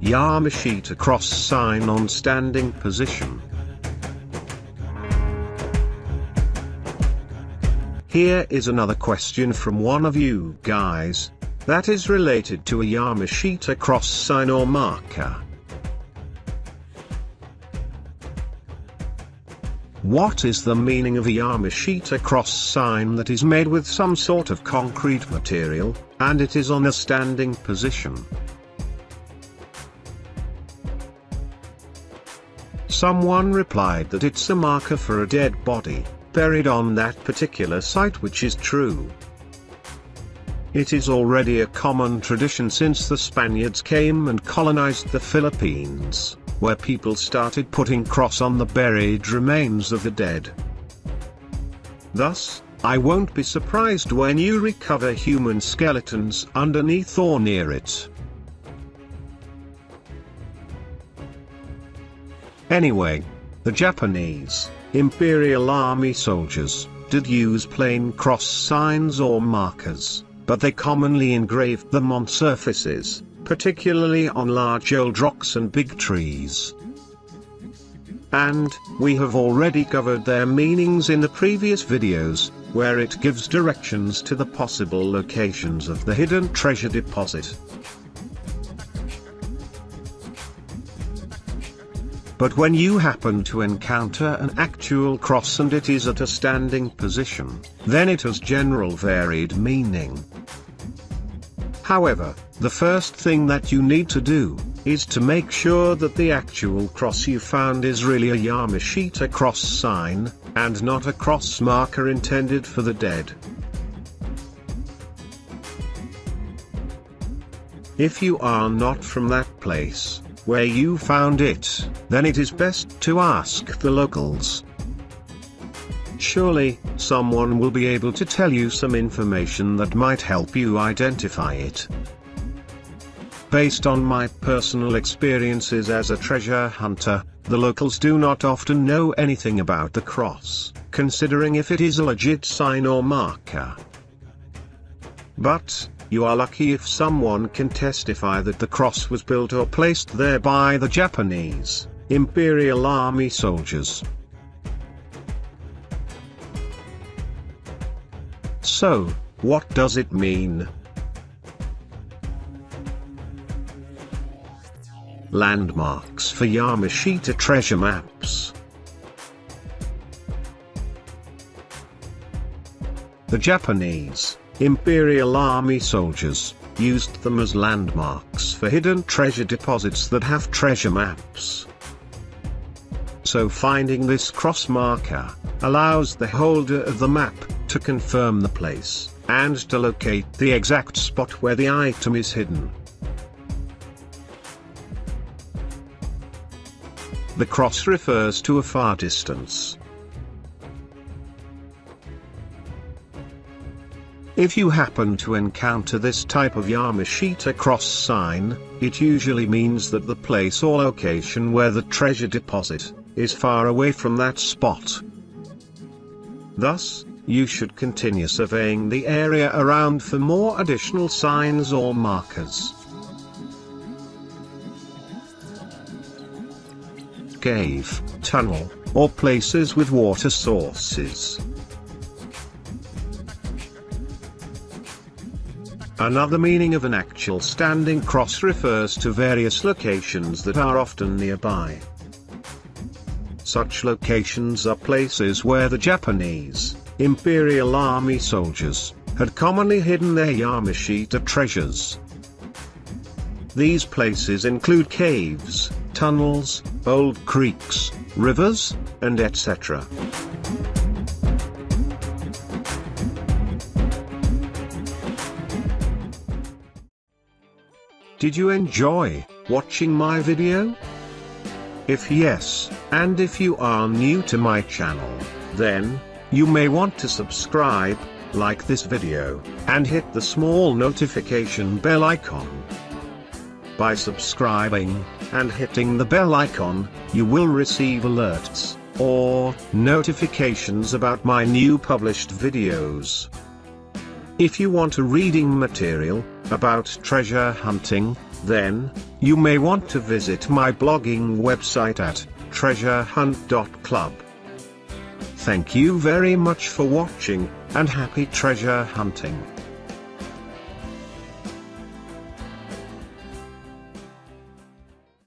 Yamashita cross sign on standing position. Here is another question from one of you guys, that is related to a Yamashita cross sign or marker. What is the meaning of a Yamashita cross sign that is made with some sort of concrete material, and it is on a standing position? Someone replied that it's a marker for a dead body, buried on that particular site, which is true. It is already a common tradition since the Spaniards came and colonized the Philippines, where people started putting cross on the buried remains of the dead. Thus, I won't be surprised when you recover human skeletons underneath or near it. Anyway, the Japanese Imperial Army soldiers did use plain cross signs or markers, but they commonly engraved them on surfaces, particularly on large old rocks and big trees. And we have already covered their meanings in the previous videos, where it gives directions to the possible locations of the hidden treasure deposit. But when you happen to encounter an actual cross and it is at a standing position, then it has general varied meaning. However, the first thing that you need to do is to make sure that the actual cross you found is really a Yamashita cross sign, and not a cross marker intended for the dead. If you are not from that place where you found it, then it is best to ask the locals. Surely, someone will be able to tell you some information that might help you identify it. Based on my personal experiences as a treasure hunter, the locals do not often know anything about the cross, considering if it is a legit sign or marker. But you are lucky if someone can testify that the cross was built or placed there by the Japanese Imperial Army soldiers. So, what does it mean? Landmarks for Yamashita treasure maps. The Japanese Imperial Army soldiers used them as landmarks for hidden treasure deposits that have treasure maps. So finding this cross marker allows the holder of the map to confirm the place, and to locate the exact spot where the item is hidden. The cross refers to a far distance. If you happen to encounter this type of Yamashita cross sign, it usually means that the place or location where the treasure deposit is far away from that spot. Thus, you should continue surveying the area around for more additional signs or markers. Cave, tunnel, or places with water sources. Another meaning of an actual standing cross refers to various locations that are often nearby. Such locations are places where the Japanese Imperial Army soldiers had commonly hidden their Yamashita treasures. These places include caves, tunnels, old creeks, rivers, and etc. Did you enjoy watching my video? If yes, and if you are new to my channel, then you may want to subscribe, like this video, and hit the small notification bell icon. By subscribing and hitting the bell icon, you will receive alerts or notifications about my new published videos. If you want a reading material about treasure hunting, then you may want to visit my blogging website at treasurehunt.club. Thank you very much for watching, and happy treasure hunting.